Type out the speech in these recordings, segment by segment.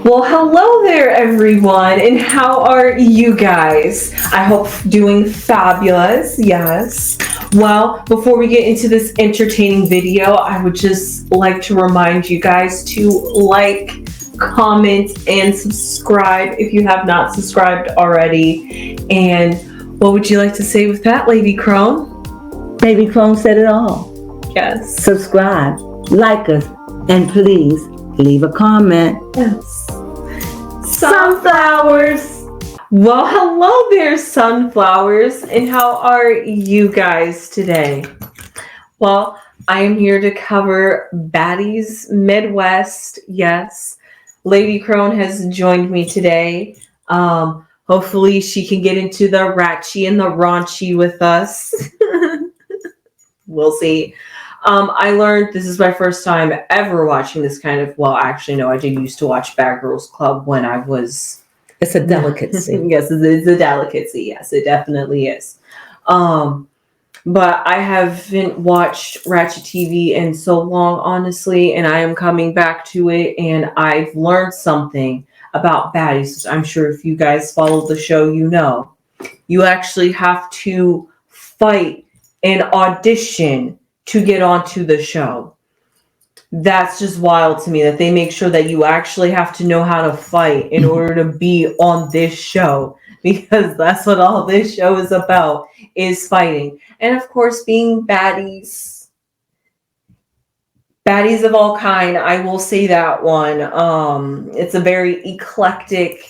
Well, hello there, everyone, and how are you guys? I hope doing fabulous, yes. Well, before we get into this entertaining video, I would just like to remind you guys to like, comment, and subscribe if you have not subscribed already. And what would you like to say with that, Lady Crone? Baby Crone said it all. Yes. Subscribe, like us, and please leave a comment. Yes. Sunflowers. Well, hello there, sunflowers, and how are you guys today? Well, I am here to cover Baddies Midwest. Yes, Lady Crone has joined me today. Hopefully she can get into the ratchy and the raunchy with us. We'll see. I learned this is my first time ever watching this kind of, well, actually, no, I did used to watch Bad Girls Club when I was... It's a delicacy. Yes, it's a delicacy. Yes, it definitely is. But I haven't watched Ratchet TV in so long, honestly, and I am coming back to it, and I've learned something about baddies. I'm sure if you guys follow the show, you know. You actually have to fight and audition to get onto the show. That's just wild to me that they make sure that you actually have to know how to fight in order to be on this show, because that's what all this show is about, is fighting. And of course, being baddies of all kind. I will say that one. It's a very eclectic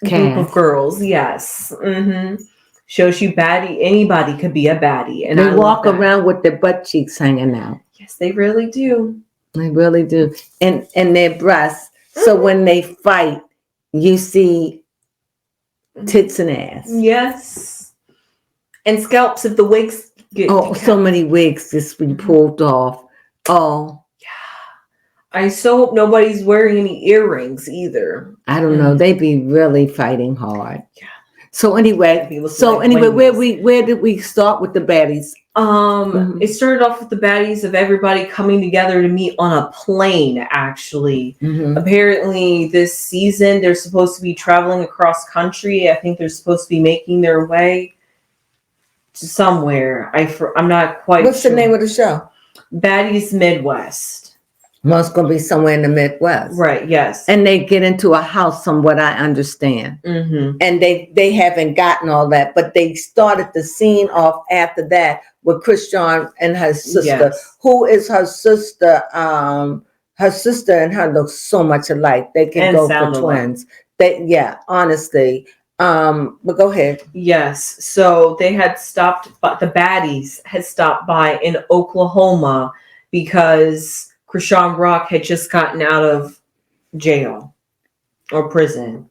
group of girls. Yes. Shows you baddie. Anybody could be a baddie, and they walk around with their butt cheeks hanging out. Yes, they really do. They really do, and their breasts. So when they fight, you see tits and ass. Yes, and scalps if the wigs get. Oh, so many wigs just be pulled off. Oh, yeah. I so hope nobody's wearing any earrings either. I don't know. They be really fighting hard. Yeah. So anyway, where did we start with the baddies? It started off with the baddies of everybody coming together to meet on a plane, actually. Apparently this season they're supposed to be traveling across country. I think they're supposed to be making their way to somewhere. I'm not quite What's sure. the name of the show? Baddies Midwest. Well, it's going to be somewhere in the Midwest. Right, yes. And they get into a house, from what I understand. And they haven't gotten all that, but they started the scene off after that with Christian and her sister. Yes. Who is her sister? Her sister and her look so much alike. They can go for twins. Honestly. But go ahead. Yes. So they had stopped, but the baddies had stopped by in Oklahoma because Krishan Rock had just gotten out of jail or prison,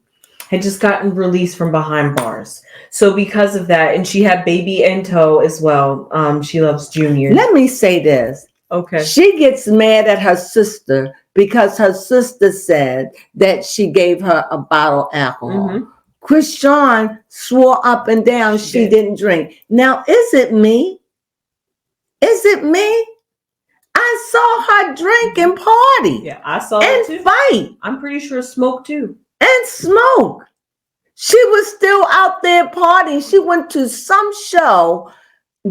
had just gotten released from behind bars. So because of that, and she had baby in tow as well. She loves Junior. Let me say this. Okay. She gets mad at her sister because her sister said that she gave her a bottle of alcohol. Krishan swore up and down she didn't drink. Now, is it me? Is it me? I saw her drink and party. Yeah, I saw it too. And fight. I'm pretty sure smoke too. And smoke. She was still out there partying. She went to some show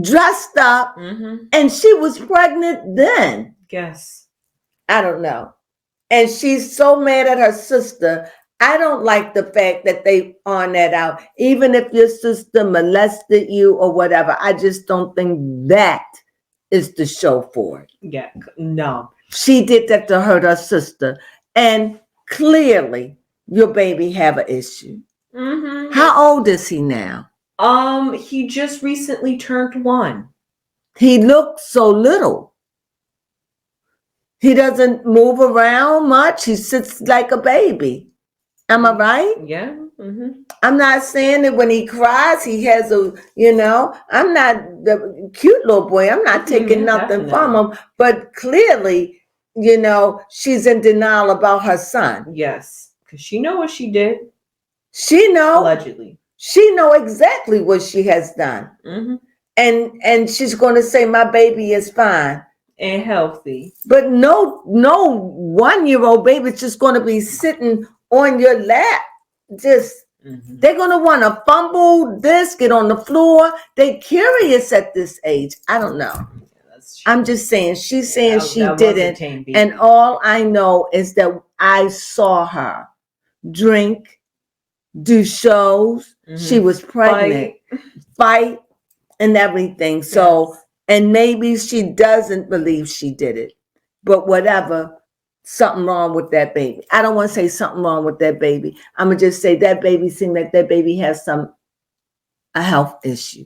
dressed up and she was pregnant then. Yes. I don't know. And she's so mad at her sister. I don't like the fact that they on that out. Even if your sister molested you or whatever, I just don't think that is the show for it. Yeah, no. She did that to hurt her sister. And clearly, your baby have an issue. How old is he now? He just recently turned 1. He looked so little. He doesn't move around much. He sits like a baby. Am I right? Yeah. I'm not saying that when he cries, he has I'm not the cute little boy. I'm not taking nothing from him. But clearly, she's in denial about her son. Yes. Because she know what she did. She know. Allegedly. She know exactly what she has done. And she's going to say, my baby is fine. and healthy. But no 1-year-old baby's just going to be sitting on your lap. Just they're going to want to fumble this, get on the floor. They're curious at this age. I don't know. I'm just saying. She's saying she didn't. And all I know is that I saw her drink, do shows. She was pregnant, fight and everything. So, and maybe she doesn't believe she did it, but whatever, something wrong with that baby. I don't want to say something wrong with that baby. I'm going to just say that baby seemed like that baby has a health issue.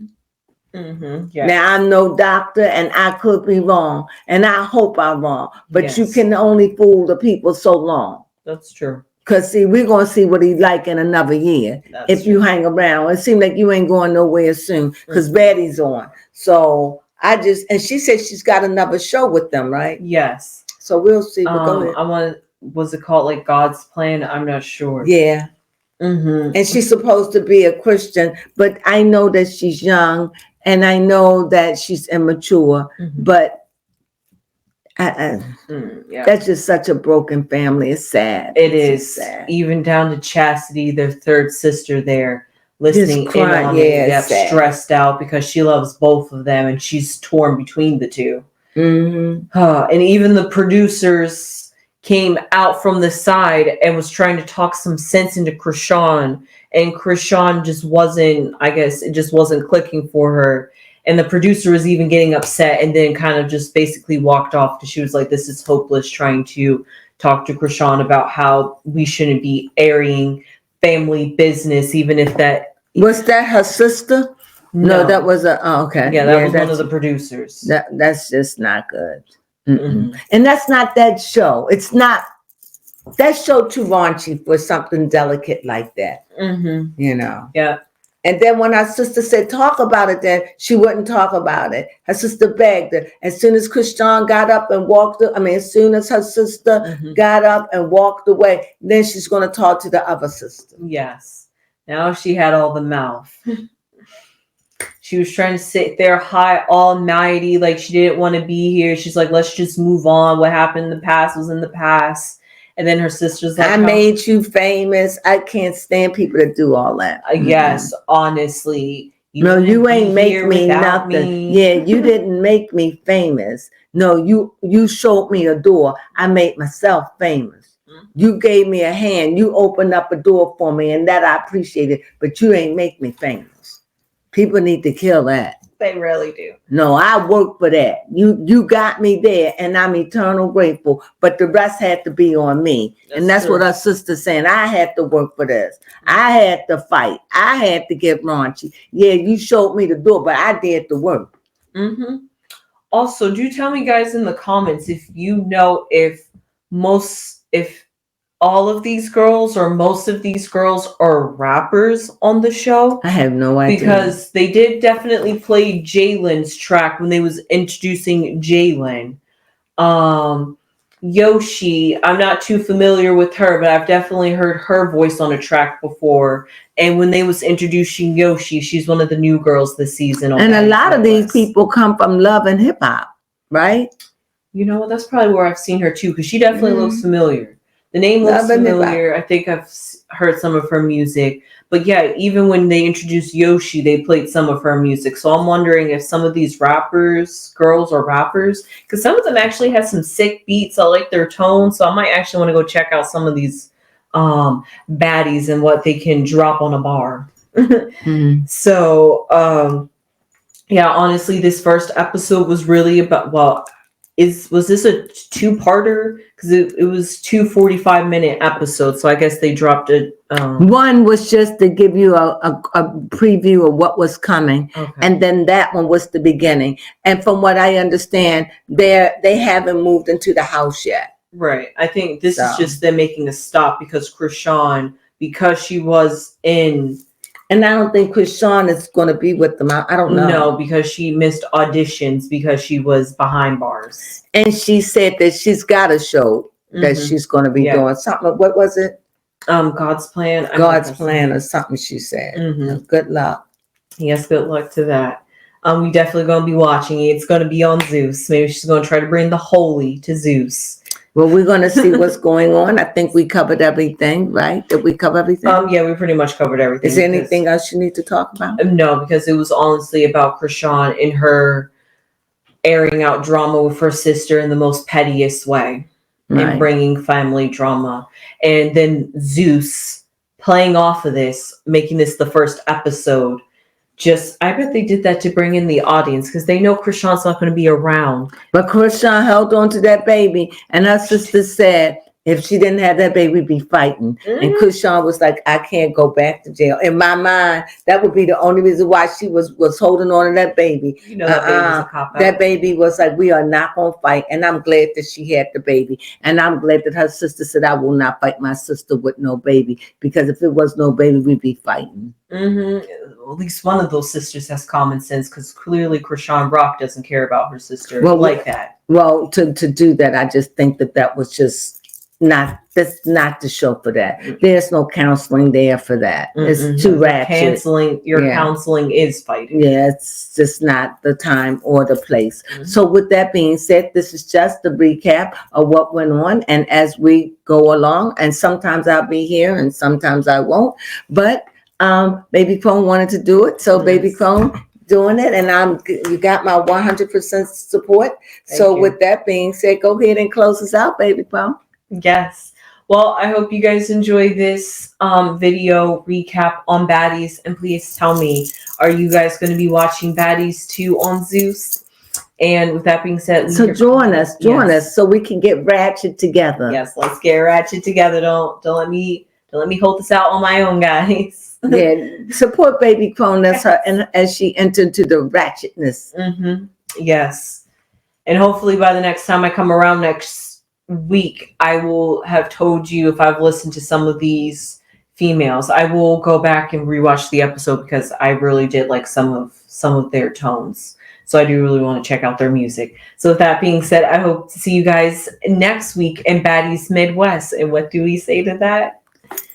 Now, I'm no doctor and I could be wrong and I hope I'm wrong, but you can only fool the people so long. That's true. Because, see, we're going to see what he's like in another year. If you hang around. It seems like you ain't going nowhere soon because Betty's on. So and she said she's got another show with them, right? Yes. So we'll see. We'll go was it called like God's Plan? I'm not sure. Yeah. And she's supposed to be a Christian, but I know that she's young and I know that she's immature, but that's just such a broken family. It's sad. It's sad. Even down to Chastity, their third sister there, listening in on it, stressed out because she loves both of them and she's torn between the two. And even the producers came out from the side and was trying to talk some sense into Krishan, and Krishan just wasn't, I guess it just wasn't clicking for her. And the producer was even getting upset and then kind of just basically walked off because she was like, this is hopeless, trying to talk to Krishan about how we shouldn't be airing family business, even if that... Was that her sister? No, that was okay. Yeah, that was one of the producers. That's just not good. And that's not that show. It's not that show too raunchy for something delicate like that. You know? Yeah. And then when her sister said, talk about it, then she wouldn't talk about it. Her sister begged her. As soon as Krishan got up and as soon as her sister got up and walked away, then she's going to talk to the other sister. Yes. Now she had all the mouth. She was trying to sit there high almighty, like she didn't want to be here. She's like, let's just move on. What happened in the past was in the past. And then her sister's like, I made you famous. I can't stand people that do all that. Yes, honestly. You ain't make me nothing. Yeah, you didn't make me famous. No, you showed me a door. I made myself famous. You gave me a hand. You opened up a door for me, and that I appreciated. But you ain't make me famous. People need to kill that. They really do. No, I worked for that. You got me there, and I'm eternal grateful. But the rest had to be on me. That's what our sister's saying. I had to work for this. I had to fight. I had to get raunchy. Yeah, you showed me the door, but I did the work. Also, do tell me, guys, in the comments if you know if all of these girls or most of these girls are rappers on the show. I have no idea. Because they did definitely play Jalen's track when they was introducing Jalen. Yoshi, I'm not too familiar with her, but I've definitely heard her voice on a track before. And when they was introducing Yoshi, she's one of the new girls this season. And a lot of these people come from Love and Hip Hop, right? You know what? That's probably where I've seen her too, because she definitely looks familiar. The name looks familiar. I think I've heard some of her music. But yeah, even when they introduced Yoshi, they played some of her music. So I'm wondering if some of these girls are rappers, because some of them actually have some sick beats. I like their tone. So I might actually want to go check out some of these baddies and what they can drop on a bar. So yeah, honestly, this first episode was really about, was this a two-parter? Because it was 2 45-minute episodes, so I guess they dropped it. One was just to give you a preview of what was coming, and then that one was the beginning. And from what I understand, they haven't moved into the house yet. Right. I think this is just them making a stop because Krishan, because she was in... And I don't think Krishan is going to be with them. I don't know. No, because she missed auditions because she was behind bars. And she said that she's got a show that she's going to be doing something. What was it? God's Plan. God's Plan or something, she said. Good luck. Yes, good luck to that. We definitely going to be watching it. It's going to be on Zeus. Maybe she's going to try to bring the holy to Zeus. Well, we're going to see what's going on. I think we covered everything, right? Did we cover everything? Yeah, we pretty much covered everything. Is there anything else you need to talk about? No, because it was honestly about Krishan and her airing out drama with her sister in the most pettiest way, and bringing family drama. And then Zeus playing off of this, making this the first episode. I bet they did that to bring in the audience because they know Krishan's not going to be around. But Krishan held on to that baby, and her sister said if she didn't have that baby, we'd be fighting. Mm-hmm. And Krishan was like, I can't go back to jail. In my mind, that would be the only reason why she was holding on to that baby. You know, that baby's a cop-out. That baby was like, we are not going to fight. And I'm glad that she had the baby. And I'm glad that her sister said, I will not fight my sister with no baby. Because if it was no baby, we'd be fighting. Mm-hmm. At least one of those sisters has common sense, because clearly Krishan Rock doesn't care about her sister like that. Well, to do that, I just think that was just that's not the show for that. There's no counseling there for that. It's too ratchet. Counseling is fighting. Yeah, it's just not the time or the place. Mm-hmm. So with that being said, this is just a recap of what went on. And as we go along, and sometimes I'll be here and sometimes I won't, but Baby Crone wanted to do it. So Baby Crone doing it, and you got my 100% support. So with that being said, go ahead and close us out, Baby Crone. Yes. Well, I hope you guys enjoy this video recap on Baddies, and please tell me, are you guys going to be watching Baddies 2 on Zeus? And with that being said, so join us so we can get Ratchet together. Yes, let's get Ratchet together. Don't let me hold this out on my own, guys. Yeah, support Baby Crone as she entered into the ratchetness. Mm-hmm. Yes, and hopefully by the next time I come around next week, I will have told you if I've listened to some of these females. I will go back and rewatch the episode because I really did like some of their tones. So I do really want to check out their music. So with that being said, I hope to see you guys next week in Baddies Midwest. And what do we say to that?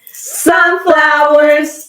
Sunflowers!